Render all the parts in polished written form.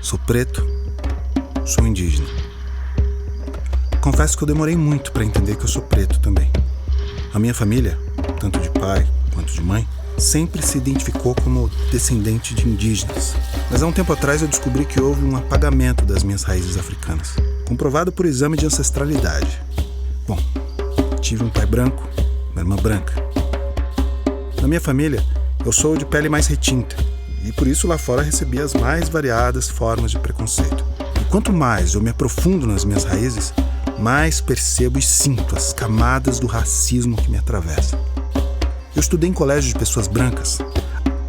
Sou preto, sou indígena. Confesso que eu demorei muito para entender que eu sou preto também. A minha família, tanto de pai quanto de mãe, sempre se identificou como descendente de indígenas. Mas há um tempo atrás eu descobri que houve um apagamento das minhas raízes africanas, comprovado por exame de ancestralidade. Bom, tive um pai branco, uma irmã branca. Na minha família, eu sou de pele mais retinta, e por isso lá fora recebi as mais variadas formas de preconceito. E quanto mais eu me aprofundo nas minhas raízes, mais percebo e sinto as camadas do racismo que me atravessa. Eu estudei em colégio de pessoas brancas,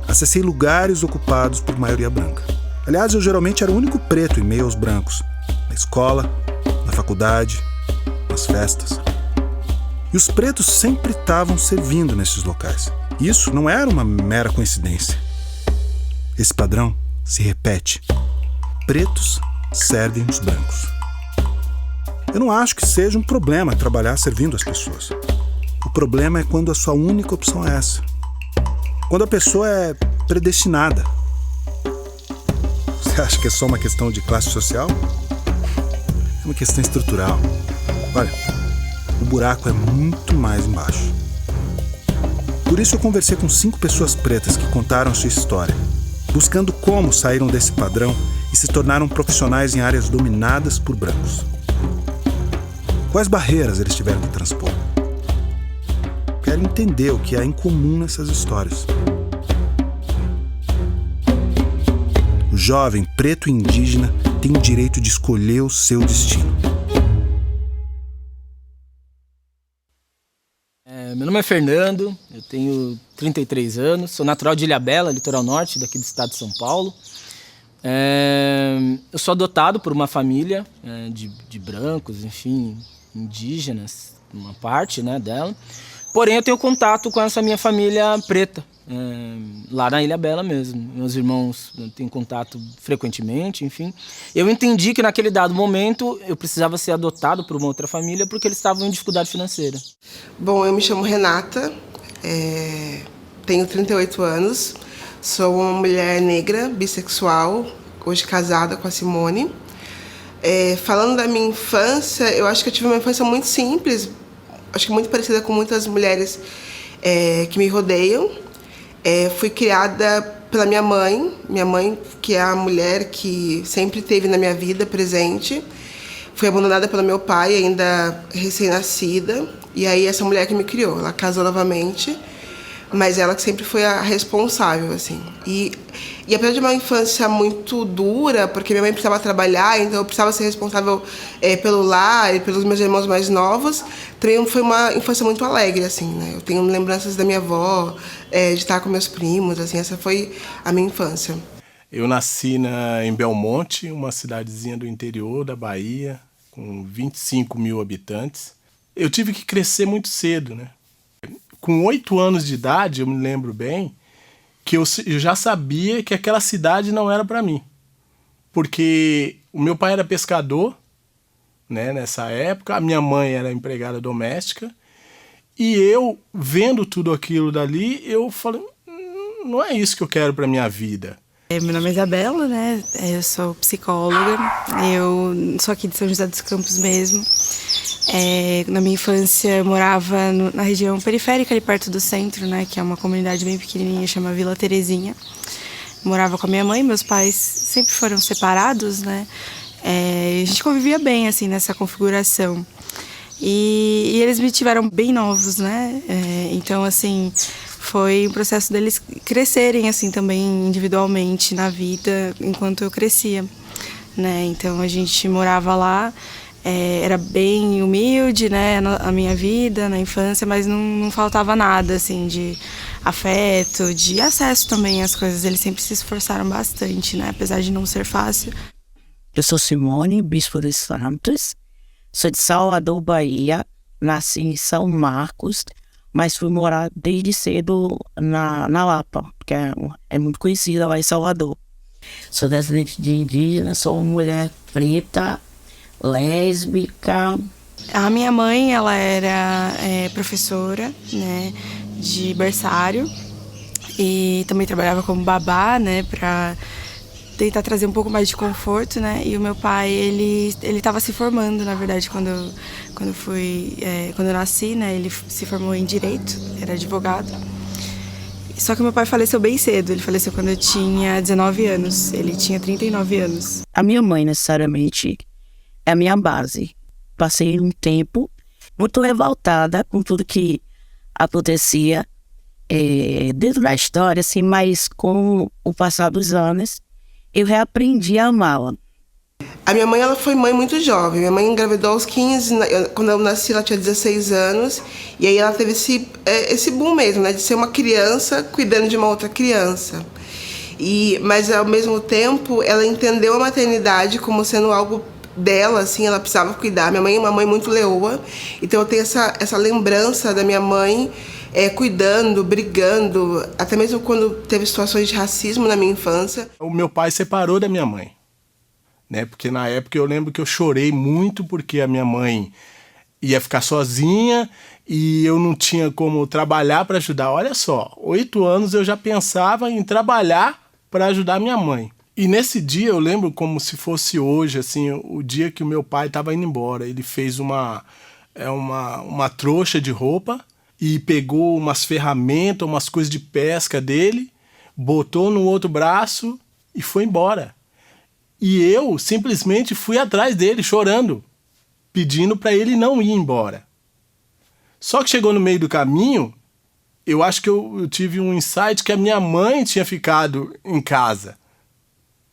acessei lugares ocupados por maioria branca. Aliás, eu geralmente era o único preto em meio aos brancos, na escola, na faculdade, nas festas. E os pretos sempre estavam servindo nesses locais. Isso não era uma mera coincidência. Esse padrão se repete. Pretos servem os brancos. Eu não acho que seja um problema trabalhar servindo as pessoas. O problema é quando a sua única opção é essa. Quando a pessoa é predestinada. Você acha que é só uma questão de classe social? É uma questão estrutural. Olha, o buraco é muito mais embaixo. Por isso eu conversei com 5 pessoas pretas que contaram a sua história, buscando como saíram desse padrão e se tornaram profissionais em áreas dominadas por brancos. Quais barreiras eles tiveram que transpor? Quero entender o que há em comum nessas histórias. O jovem preto e indígena tem o direito de escolher o seu destino. Meu nome é Fernando, eu tenho 33 anos, sou natural de Ilhabela, litoral norte, daqui do estado de São Paulo. Eu sou adotado por uma família de brancos, enfim, indígenas, uma parte, né, dela. Porém, eu tenho contato com essa minha família preta, lá na Ilhabela mesmo. Meus irmãos têm contato frequentemente, enfim. Eu entendi que naquele dado momento eu precisava ser adotado por uma outra família porque eles estavam em dificuldade financeira. Bom, eu me chamo Renata, tenho 38 anos, sou uma mulher negra, bissexual, hoje casada com a Simone. Falando da minha infância, eu acho que eu tive uma infância muito simples, acho que muito parecida com muitas mulheres que me rodeiam. Fui criada pela minha mãe, que é a mulher que sempre esteve na minha vida presente. Fui abandonada pelo meu pai, ainda recém-nascida, e aí essa mulher que me criou, ela casou novamente, mas ela que sempre foi a responsável, assim. E apesar de uma infância muito dura, porque minha mãe precisava trabalhar, então eu precisava ser responsável pelo lar e pelos meus irmãos mais novos, também foi uma infância muito alegre, assim, né? Eu tenho lembranças da minha avó, de estar com meus primos, assim, essa foi a minha infância. Eu nasci em Belmonte, uma cidadezinha do interior da Bahia, com 25 mil habitantes. Eu tive que crescer muito cedo, né? Com 8 anos de idade, eu me lembro bem, que eu já sabia que aquela cidade não era para mim. Porque o meu pai era pescador, né, nessa época, a minha mãe era empregada doméstica, e eu, vendo tudo aquilo dali, eu falei, não é isso que eu quero para minha vida. Meu nome é Isabela, né? Eu sou psicóloga, eu sou aqui de São José dos Campos mesmo. Na minha infância eu morava na região periférica, ali perto do centro, né? Que é uma comunidade bem pequenininha, chama Vila Terezinha. Morava com a minha mãe, meus pais sempre foram separados, né? A gente convivia bem, assim, nessa configuração. E eles me tiveram bem novos, né? Então, assim, foi um processo deles crescerem, assim, também individualmente na vida, enquanto eu crescia, né? Então, a gente morava lá, era bem humilde, né? A minha vida, na infância, mas não faltava nada, assim, de afeto, de acesso também às coisas. Eles sempre se esforçaram bastante, né? Apesar de não ser fácil. Eu sou Simone Bispo dos Santos, sou de Salvador, Bahia, nasci em São Marcos, mas fui morar desde cedo na Lapa, que é muito conhecida lá em Salvador. Sou descendente de indígena, sou uma mulher preta, lésbica. A minha mãe, ela era professora, né, de berçário e também trabalhava como babá, né, para tentar trazer um pouco mais de conforto, né? E o meu pai, ele estava se formando, na verdade, quando eu nasci, né? Ele se formou em Direito, era advogado. Só que o meu pai faleceu bem cedo, ele faleceu quando eu tinha 19 anos, ele tinha 39 anos. A minha mãe, necessariamente, é a minha base. Passei um tempo muito revoltada com tudo que acontecia dentro da história, assim, mas com o passar dos anos, eu reaprendi a amá-la. A minha mãe, ela foi mãe muito jovem. Minha mãe engravidou aos 15, quando eu nasci ela tinha 16 anos, e aí ela teve esse boom mesmo, né, de ser uma criança cuidando de uma outra criança. Mas ao mesmo tempo, ela entendeu a maternidade como sendo algo dela, assim, ela precisava cuidar. Minha mãe é uma mãe muito leoa, então eu tenho essa lembrança da minha mãe cuidando, brigando, até mesmo quando teve situações de racismo na minha infância. O meu pai separou da minha mãe, né? Porque na época eu lembro que eu chorei muito porque a minha mãe ia ficar sozinha e eu não tinha como trabalhar para ajudar. Olha só, 8 anos eu já pensava em trabalhar para ajudar minha mãe. E nesse dia eu lembro como se fosse hoje, assim, o dia que o meu pai estava indo embora. Ele fez uma trouxa de roupa e pegou umas ferramentas, umas coisas de pesca dele, botou no outro braço e foi embora. E eu simplesmente fui atrás dele chorando, pedindo para ele não ir embora. Só que chegou no meio do caminho, eu acho que eu tive um insight que a minha mãe tinha ficado em casa.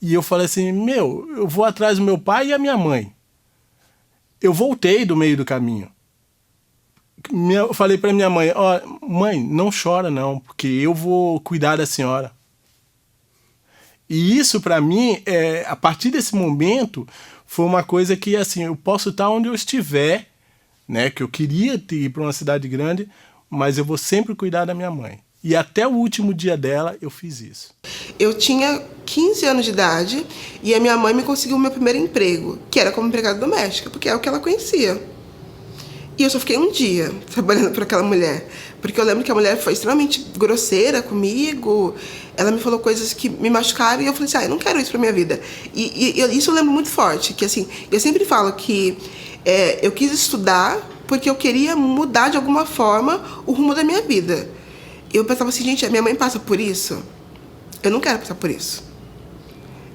E eu falei assim, eu vou atrás do meu pai e a minha mãe. Eu voltei do meio do caminho. Eu falei para minha mãe, mãe, não chora não, porque eu vou cuidar da senhora. E isso para mim, a partir desse momento, foi uma coisa que assim, eu posso estar onde eu estiver, né, que eu queria ir para uma cidade grande, mas eu vou sempre cuidar da minha mãe. E até o último dia dela, eu fiz isso. Eu tinha 15 anos de idade e a minha mãe me conseguiu o meu primeiro emprego, que era como empregada doméstica, porque é o que ela conhecia. E eu só fiquei um dia trabalhando para aquela mulher, porque eu lembro que a mulher foi extremamente grosseira comigo, ela me falou coisas que me machucaram e eu falei assim, eu não quero isso para minha vida. E isso eu lembro muito forte, que assim, eu sempre falo que eu quis estudar porque eu queria mudar de alguma forma o rumo da minha vida. Eu pensava assim, gente, a minha mãe passa por isso, eu não quero passar por isso.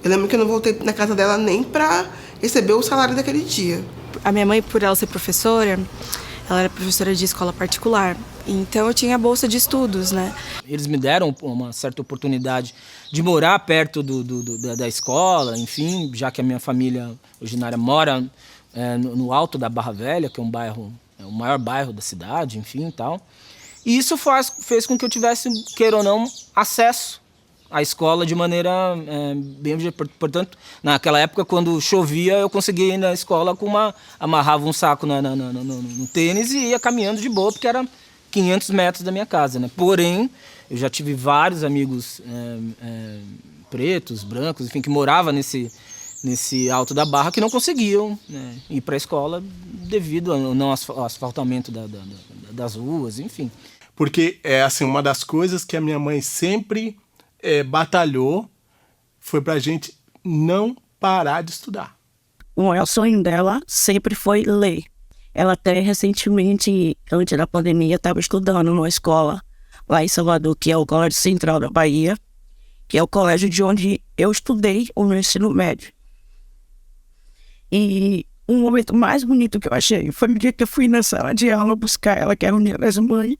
Eu lembro que eu não voltei na casa dela nem para receber o salário daquele dia. A minha mãe, por ela ser professora, ela era professora de escola particular. Então eu tinha bolsa de estudos, né? Eles me deram uma certa oportunidade de morar perto da escola, enfim, já que a minha família originária mora no alto da Barra Velha, que é um bairro, o maior bairro da cidade, enfim, tal. E isso fez com que eu tivesse, queira ou não, acesso à escola de maneira bem... Portanto, naquela época, quando chovia, eu conseguia ir na escola amarrava um saco no tênis e ia caminhando de boa, porque era 500 metros da minha casa, né? Porém, eu já tive vários amigos pretos, brancos, enfim, que moravam nesse alto da Barra, que não conseguiam, né, ir para a escola devido ao não asfaltamento das ruas, enfim. Porque assim, uma das coisas que a minha mãe sempre batalhou foi pra gente não parar de estudar. O maior sonho dela sempre foi ler. Ela até recentemente, antes da pandemia, estava estudando numa escola lá em Salvador, que é o Colégio Central da Bahia, que é o colégio de onde eu estudei o meu ensino médio. E o momento mais bonito que eu achei foi no dia que eu fui na sala de aula buscar ela, que era o dia das mães,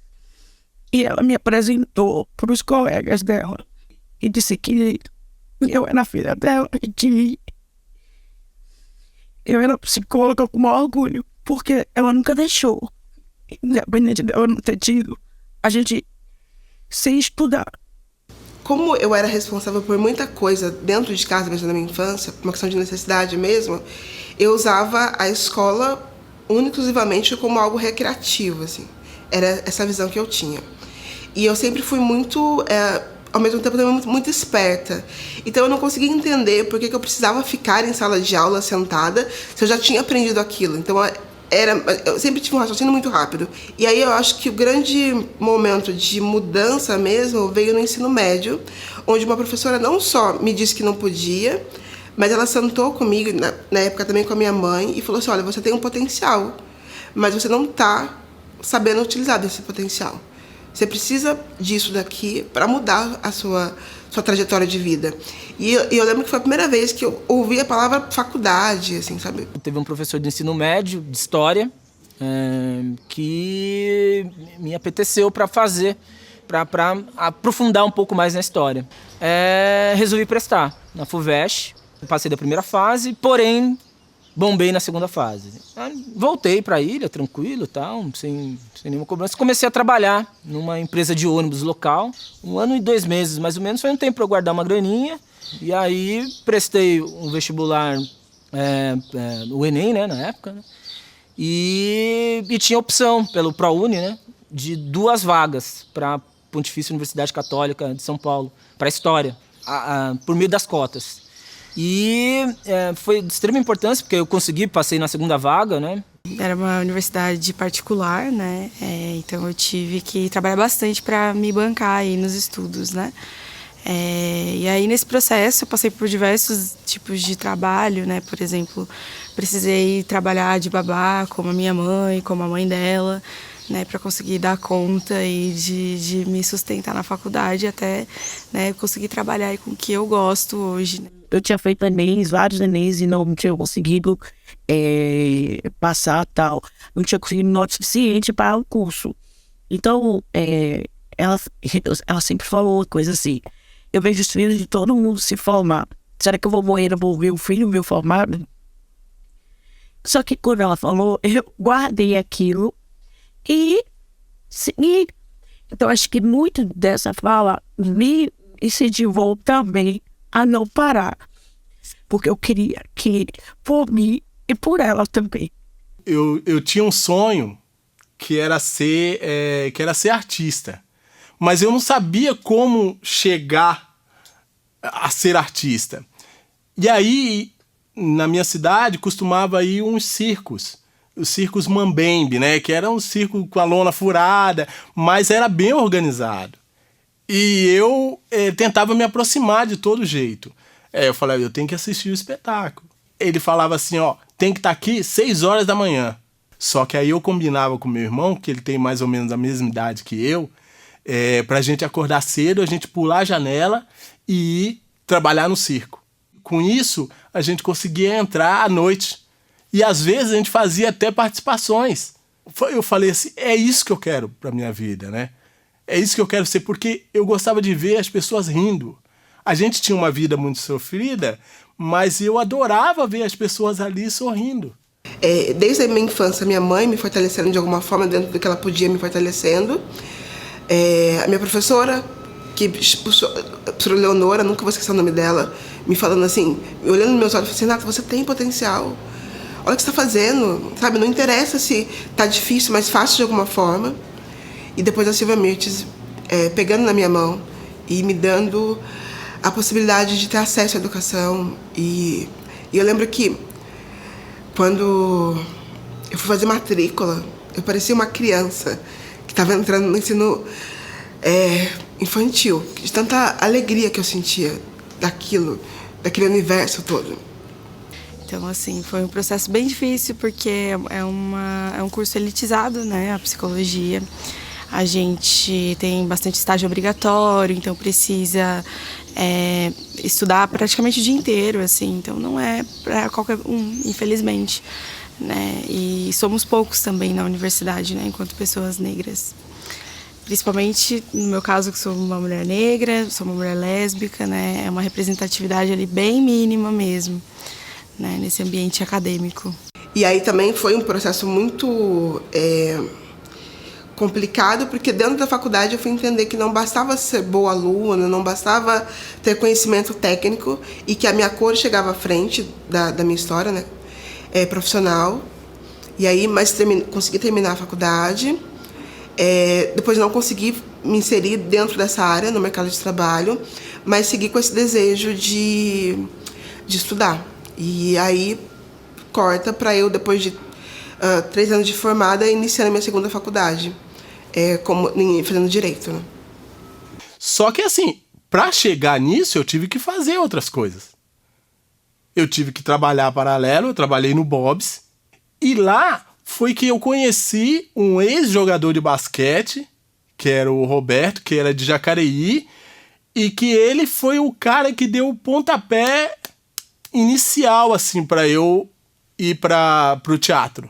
e ela me apresentou para os colegas dela e disse que eu era a filha dela e que eu era psicóloga com maior orgulho, porque ela nunca deixou, independente dela não ter tido, a gente se estudar. Como eu era responsável por muita coisa dentro de casa, mesmo na minha infância, por uma questão de necessidade mesmo, eu usava a escola única e exclusivamente como algo recreativo, assim. Era essa visão que eu tinha. E eu sempre fui muito, ao mesmo tempo, também muito esperta. Então eu não conseguia entender por que eu precisava ficar em sala de aula sentada se eu já tinha aprendido aquilo. Então eu sempre tive um raciocínio muito rápido. E aí eu acho que o grande momento de mudança mesmo veio no ensino médio, onde uma professora não só me disse que não podia, mas ela sentou comigo, na época também com a minha mãe, e falou assim, olha, você tem um potencial, mas você não está sabendo utilizar desse potencial. Você precisa disso daqui para mudar a sua trajetória de vida. E eu lembro que foi a primeira vez que eu ouvi a palavra faculdade, assim, sabe? Teve um professor de ensino médio, de história, que me apeteceu para fazer, para aprofundar um pouco mais na história. Resolvi prestar na FUVEST, passei da primeira fase, porém bombei na segunda fase. Voltei para a ilha, tranquilo, tal, sem nenhuma cobrança. Comecei a trabalhar numa empresa de ônibus local, 1 ano e 2 meses, mais ou menos. Foi um tempo para eu guardar uma graninha. E aí prestei um vestibular, o Enem, né, na época, né? E tinha opção pelo ProUni, né, de 2 vagas para a Pontifícia Universidade Católica de São Paulo, para História, por meio das cotas. E foi de extrema importância, porque eu passei na segunda vaga, né? Era uma universidade particular, né? Então eu tive que trabalhar bastante para me bancar aí nos estudos, né? E aí nesse processo eu passei por diversos tipos de trabalho, né? Por exemplo, precisei trabalhar de babá, como a minha mãe, como a mãe dela, né, para conseguir dar conta e de me sustentar na faculdade até, né, conseguir trabalhar aí com o que eu gosto hoje. Eu tinha feito Enems, vários Enems, e não tinha conseguido passar tal. Não tinha conseguido nota suficiente para o curso. Então, ela sempre falou uma coisa assim, eu vejo os filhos de todo mundo se formar. Será que eu vou morrer, eu vou ver o filho meu formado? Só que quando ela falou, eu guardei aquilo e segui. Então, acho que muito dessa fala me incentivou também a não parar. Porque eu queria que, por mim e por ela também. Eu tinha um sonho que era ser artista. Mas eu não sabia como chegar a ser artista. E aí, na minha cidade, costumava ir uns circos. Os circos Mambembe, né? Que era um circo com a lona furada, mas era bem organizado. E eu tentava me aproximar de todo jeito. Eu falei, eu tenho que assistir o espetáculo. Ele falava assim, ó, tem que estar aqui 6 horas da manhã. Só que aí eu combinava com meu irmão, que ele tem mais ou menos a mesma idade que eu, pra gente acordar cedo, a gente pular a janela e ir trabalhar no circo. Com isso, a gente conseguia entrar à noite. E às vezes a gente fazia até participações. Eu falei assim, é isso que eu quero pra minha vida, né? É isso que eu quero ser, porque eu gostava de ver as pessoas rindo. A gente tinha uma vida muito sofrida, mas eu adorava ver as pessoas ali sorrindo. Desde a minha infância, minha mãe me fortalecendo de alguma forma, dentro do que ela podia me fortalecendo. A minha professora, a professora Leonora, nunca vou esquecer o nome dela, me falando assim, olhando nos meus olhos, falando assim, Renata, você tem potencial. Olha o que você está fazendo, sabe? Não interessa se tá difícil, mas fácil de alguma forma. E depois a Silvia Mirtes pegando na minha mão e me dando a possibilidade de ter acesso à educação. E eu lembro que quando eu fui fazer matrícula, eu parecia uma criança que estava entrando no ensino infantil, de tanta alegria que eu sentia daquele universo todo. Então, assim, foi um processo bem difícil, porque é um curso elitizado, né, a psicologia. A gente tem bastante estágio obrigatório, então precisa estudar praticamente o dia inteiro, assim. Então, não é para qualquer um, infelizmente, né. E somos poucos também na universidade, né, enquanto pessoas negras. Principalmente, no meu caso, que sou uma mulher negra, sou uma mulher lésbica, né, é uma representatividade ali bem mínima mesmo, né, nesse ambiente acadêmico. E aí também foi um processo muito complicado, porque dentro da faculdade eu fui entender que não bastava ser boa aluna, não bastava ter conhecimento técnico, e que a minha cor chegava à frente da minha história, né, profissional. E aí, mas consegui terminar a faculdade, depois não consegui me inserir dentro dessa área, no mercado de trabalho, mas segui com esse desejo de estudar. E aí corta para eu, depois de 3 anos de formada e iniciando minha segunda faculdade, fazendo Direito, né? Só que assim, para chegar nisso, eu tive que fazer outras coisas. Eu tive que trabalhar paralelo, eu trabalhei no Bob's, e lá foi que eu conheci um ex-jogador de basquete, que era o Roberto, que era de Jacareí, e que ele foi o cara que deu o pontapé inicial, assim, para eu ir para o teatro.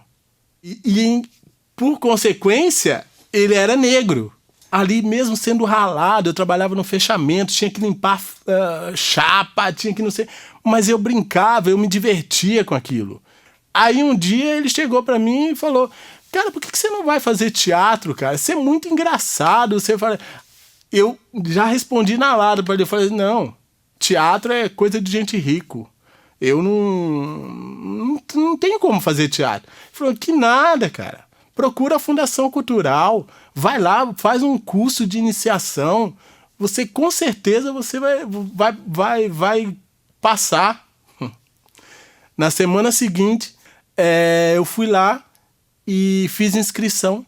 Por consequência, ele era negro. Ali mesmo sendo ralado, eu trabalhava no fechamento, tinha que limpar chapa, tinha que não sei... Mas eu brincava, eu me divertia com aquilo. Aí um dia ele chegou pra mim e falou: cara, por que você não vai fazer teatro, cara? Você é muito engraçado. Você fala... Eu já respondi na lata pra ele, eu falei: não, teatro é coisa de gente rico. Eu não tenho como fazer teatro. Ele falou: que nada, cara. Procura a Fundação Cultural, vai lá, faz um curso de iniciação. Você com certeza você vai passar. Na semana seguinte, eu fui lá e fiz inscrição.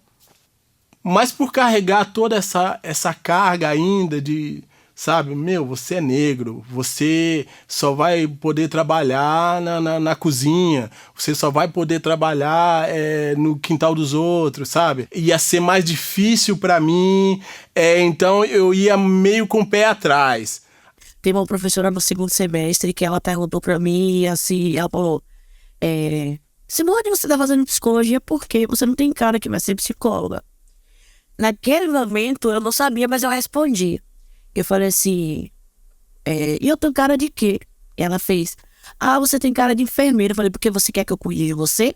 Mas por carregar toda essa carga ainda de... Sabe, você é negro, você só vai poder trabalhar na cozinha, você só vai poder trabalhar no quintal dos outros, sabe? Ia ser mais difícil pra mim, então eu ia meio com o pé atrás. Tem uma professora no segundo semestre que ela perguntou pra mim, assim, ela falou: Simone, você tá fazendo psicologia porque você não tem cara que vai ser psicóloga. Naquele momento eu não sabia, mas eu respondi. Eu falei assim, e eu tenho cara de quê? Ela fez: você tem cara de enfermeira. Eu falei: porque você quer que eu cuide de você?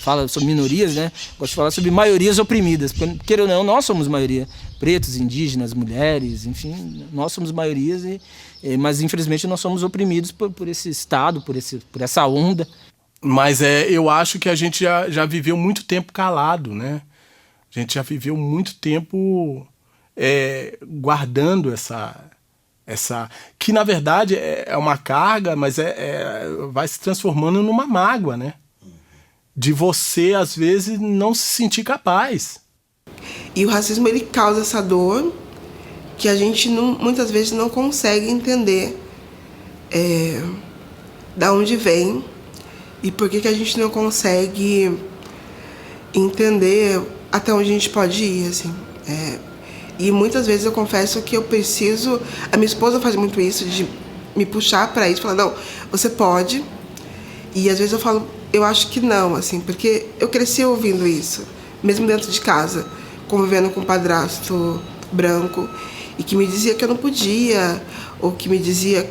Fala sobre minorias, né? Gosto de falar sobre maiorias oprimidas. Porque, queira ou não, nós somos maioria. Pretos, indígenas, mulheres, enfim, nós somos maiorias, mas infelizmente nós somos oprimidos por esse Estado, por essa onda. Mas eu acho que a gente já viveu muito tempo calado, né? A gente já viveu muito tempo guardando essa... Que, na verdade, é uma carga, mas vai se transformando numa mágoa, né? De você, às vezes, não se sentir capaz. E o racismo, ele causa essa dor que a gente muitas vezes não consegue entender da onde vem e por que a gente não consegue entender até onde a gente pode ir, assim. E muitas vezes eu confesso que eu preciso... A minha esposa faz muito isso, de me puxar para isso, falar: não, você pode. E às vezes eu falo: eu acho que não, assim, porque eu cresci ouvindo isso, mesmo dentro de casa, convivendo com um padrasto branco, e que me dizia que eu não podia, ou que me dizia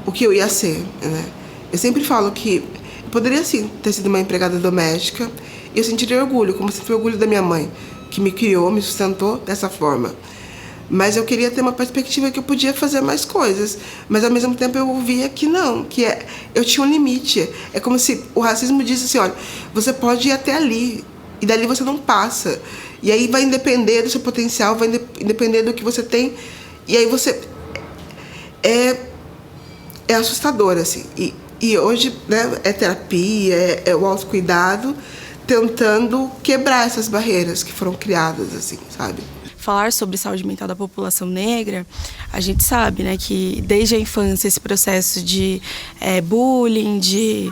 o que eu ia ser, né? Eu sempre falo que eu poderia, sim, ter sido uma empregada doméstica, e eu sentiria orgulho, como se fosse orgulho da minha mãe, que me criou, me sustentou dessa forma. Mas eu queria ter uma perspectiva que eu podia fazer mais coisas, mas ao mesmo tempo eu via que não, que eu tinha um limite. É como se o racismo disse assim: olha, você pode ir até ali, e dali você não passa. E aí vai depender do seu potencial, vai depender do que você tem, e aí você... É assustador, assim. E hoje, né, é terapia, é o autocuidado, tentando quebrar essas barreiras que foram criadas, assim, sabe? Falar sobre saúde mental da população negra, a gente sabe, né, que desde a infância esse processo de bullying, de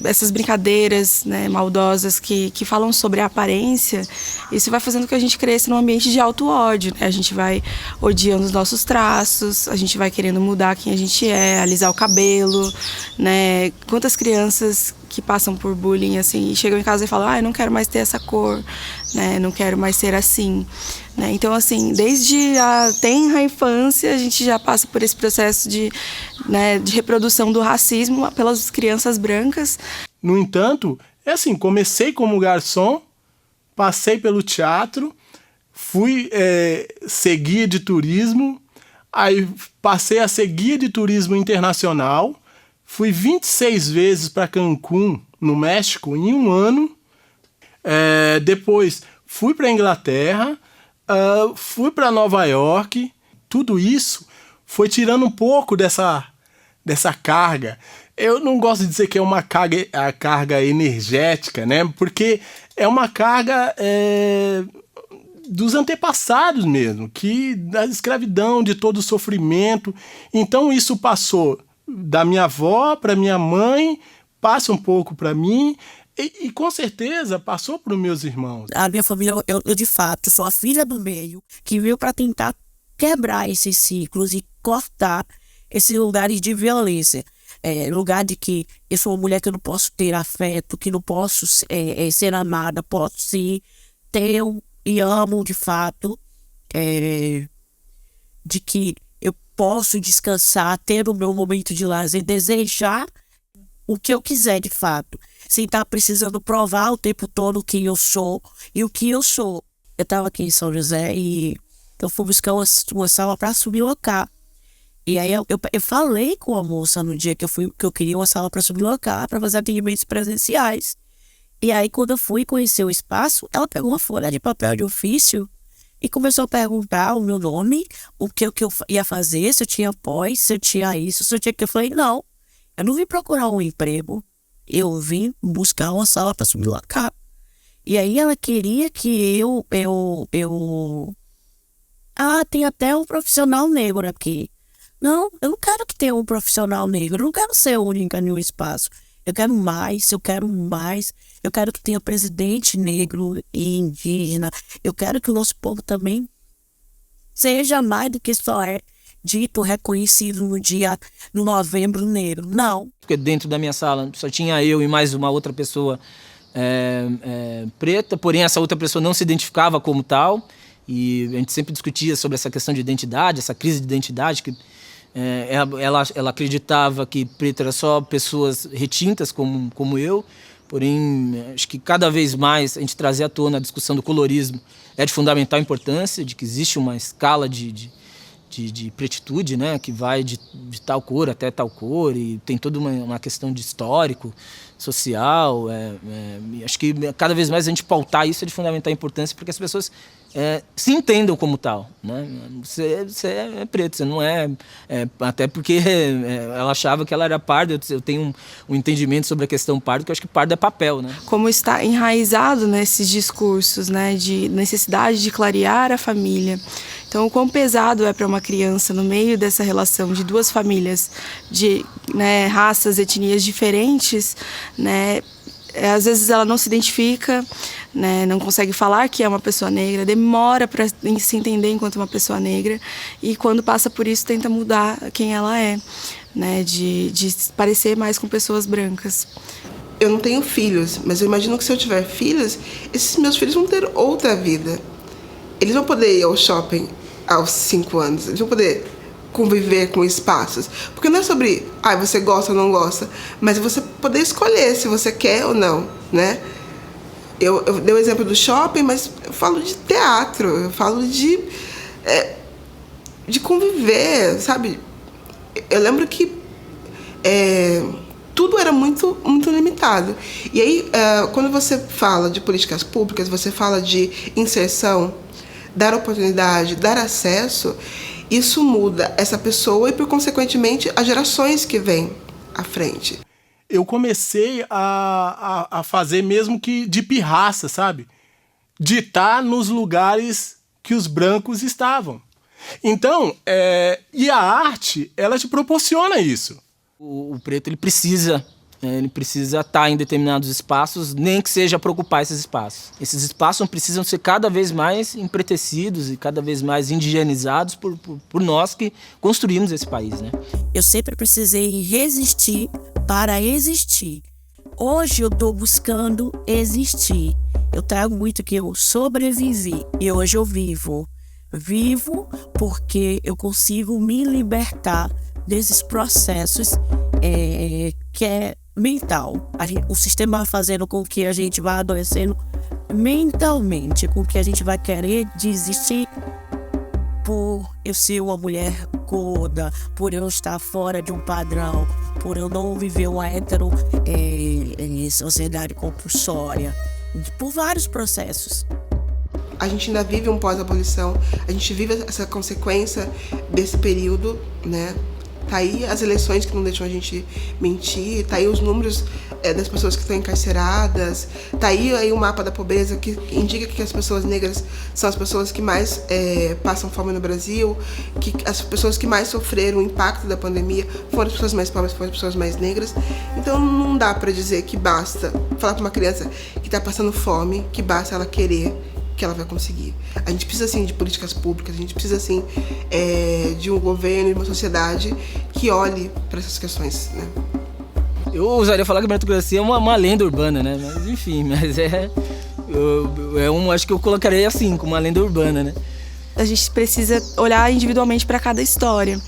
essas brincadeiras, né, maldosas que falam sobre a aparência, isso vai fazendo com que a gente cresça num ambiente de auto-ódio, né? A gente vai odiando os nossos traços, a gente vai querendo mudar quem a gente alisar o cabelo, né? Quantas crianças que passam por bullying, assim, e chegam em casa e falam: eu não quero mais ter essa cor, né? Não quero mais ser assim, né? Então, assim, desde a tenra infância, a gente já passa por esse processo de reprodução do racismo pelas crianças brancas. No entanto, assim, comecei como garçom, passei pelo teatro, fui ser guia de turismo, aí passei a ser guia de turismo internacional, fui 26 vezes para Cancún, no México, em um ano. Depois fui para a Inglaterra, fui para Nova York. Tudo isso foi tirando um pouco dessa carga. Eu não gosto de dizer que é uma carga, a carga energética, né? Porque é uma carga dos antepassados mesmo, que da escravidão, de todo o sofrimento. Então isso passou da minha avó para minha mãe, passa um pouco para mim e com certeza passou para os meus irmãos. A minha família, eu de fato sou a filha do meio que veio para tentar quebrar esses ciclos e cortar esses lugares de violência. Lugar de que eu sou uma mulher que eu não posso ter afeto, que não posso ser amada, posso sim ter e amo de fato, de que eu posso descansar, ter o meu momento de lazer, desejar o que eu quiser de fato, sem estar precisando provar o tempo todo quem eu sou e o que eu sou. Eu estava aqui em São José e eu fui buscar uma sala para sublocar. E aí eu falei com a moça no dia que eu queria uma sala para sublocar, para fazer atendimentos presenciais. E aí quando eu fui conhecer o espaço, ela pegou uma folha de papel de ofício e começou a perguntar o meu nome, o que eu ia fazer, se eu tinha pós, se eu tinha isso, se eu tinha que. Eu falei, não, eu não vim procurar um emprego, eu vim buscar uma sala para sublocar. E aí ela queria que tem até um profissional negro aqui. Não, eu não quero que tenha um profissional negro, eu não quero ser única no espaço. Eu quero mais, eu quero que tenha presidente negro e indígena. Eu quero que o nosso povo também seja mais do que só dito, reconhecido no Novembro Negro. Não. Porque dentro da minha sala só tinha eu e mais uma outra pessoa preta, porém essa outra pessoa não se identificava como tal. E a gente sempre discutia sobre essa questão de identidade, essa crise de identidade, que ela acreditava que preto era só pessoas retintas como eu, porém acho que cada vez mais a gente trazer à tona a discussão do colorismo é de fundamental importância, de que existe uma escala de pretitude, né, que vai de tal cor até tal cor, e tem toda uma questão de histórico, social. Acho que cada vez mais a gente pautar isso é de fundamental importância, porque as pessoas se entendam como tal, né? Você é preto, você não é, até porque ela achava que ela era parda. Eu tenho um entendimento sobre a questão pardo, que eu acho que pardo é papel, né? Como está enraizado nesses discursos, né, de necessidade de clarear a família. Então, o quão pesado é para uma criança, no meio dessa relação de duas famílias, de raças, etnias diferentes, né? Às vezes ela não se identifica, né, não consegue falar que é uma pessoa negra, demora para se entender enquanto uma pessoa negra, e quando passa por isso tenta mudar quem ela é, né, de parecer mais com pessoas brancas. Eu não tenho filhos, mas eu imagino que se eu tiver filhos, esses meus filhos vão ter outra vida. Eles vão poder ir ao shopping aos 5 anos, eles vão poder conviver com espaços, porque não é sobre você gosta ou não gosta, mas você poder escolher se você quer ou não, né? Eu dei o exemplo do shopping, mas eu falo de teatro, eu falo de conviver, sabe? Eu lembro que tudo era muito, muito limitado. E aí, quando você fala de políticas públicas, você fala de inserção, dar oportunidade, dar acesso, isso muda essa pessoa e, por consequentemente, as gerações que vêm à frente. Eu comecei a fazer mesmo que de pirraça, sabe? De estar nos lugares que os brancos estavam. Então, e a arte, ela te proporciona isso. O preto, ele precisa estar em determinados espaços, nem que seja para ocupar esses espaços. Esses espaços precisam ser cada vez mais empretecidos e cada vez mais indigenizados por nós que construímos esse país, né? Eu sempre precisei resistir para existir. Hoje eu estou buscando existir. Eu trago muito que eu sobrevivi e hoje eu vivo. Vivo porque eu consigo me libertar desses processos que é mental. O sistema vai fazendo com que a gente vá adoecendo mentalmente, com que a gente vai querer desistir por eu ser uma mulher gorda, por eu estar fora de um padrão, por eu não viver uma sociedade compulsória, por vários processos. A gente ainda vive um pós-abolição, a gente vive essa consequência desse período, né? Tá aí as eleições que não deixam a gente mentir, tá aí os números das pessoas que estão encarceradas, tá aí o mapa da pobreza que indica que as pessoas negras são as pessoas que mais passam fome no Brasil, que as pessoas que mais sofreram o impacto da pandemia foram as pessoas mais pobres, foram as pessoas mais negras. Então não dá para dizer que basta falar para uma criança que está passando fome, que basta ela querer, que ela vai conseguir. A gente precisa, sim, de políticas públicas, a gente precisa, sim, de um governo e uma sociedade que olhe para essas questões, né? Eu ousaria falar que a meritocracia é uma lenda urbana, né? Mas enfim, acho que eu colocaria assim, como uma lenda urbana, né? A gente precisa olhar individualmente para cada história,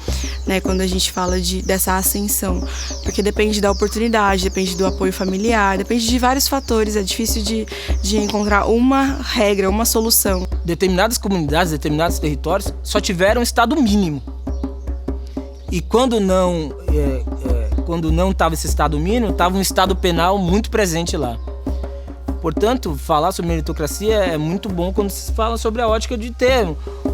né, quando a gente fala dessa ascensão, porque depende da oportunidade, depende do apoio familiar, depende de vários fatores, é difícil de encontrar uma regra, uma solução. Determinadas comunidades, determinados territórios só tiveram estado mínimo. E quando não estava esse estado mínimo, estava um estado penal muito presente lá. Portanto, falar sobre meritocracia é muito bom quando se fala sobre a ótica de ter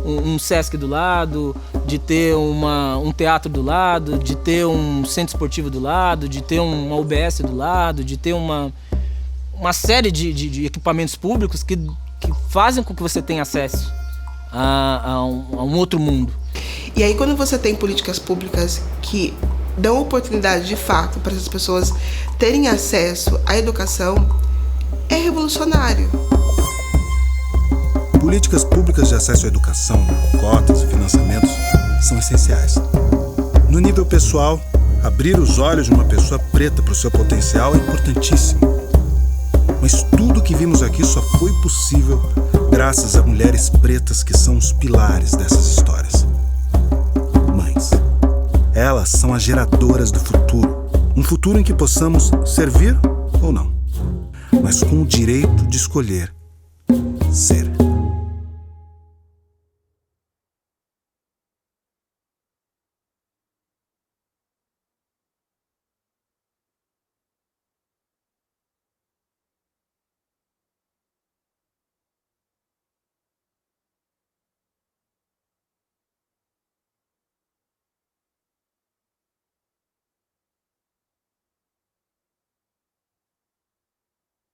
um Sesc do lado, de ter um teatro do lado, de ter um centro esportivo do lado, de ter uma UBS do lado, de ter uma série de equipamentos públicos que fazem com que você tenha acesso a um outro mundo. E aí, quando você tem políticas públicas que dão oportunidade de fato para essas pessoas terem acesso à educação, é revolucionário. Políticas públicas de acesso à educação, cotas e financiamentos são essenciais. No nível pessoal, abrir os olhos de uma pessoa preta para o seu potencial é importantíssimo. Mas tudo que vimos aqui só foi possível graças a mulheres pretas que são os pilares dessas histórias. Mães. Elas são as geradoras do futuro. Um futuro em que possamos servir ou não, mas com o direito de escolher ser.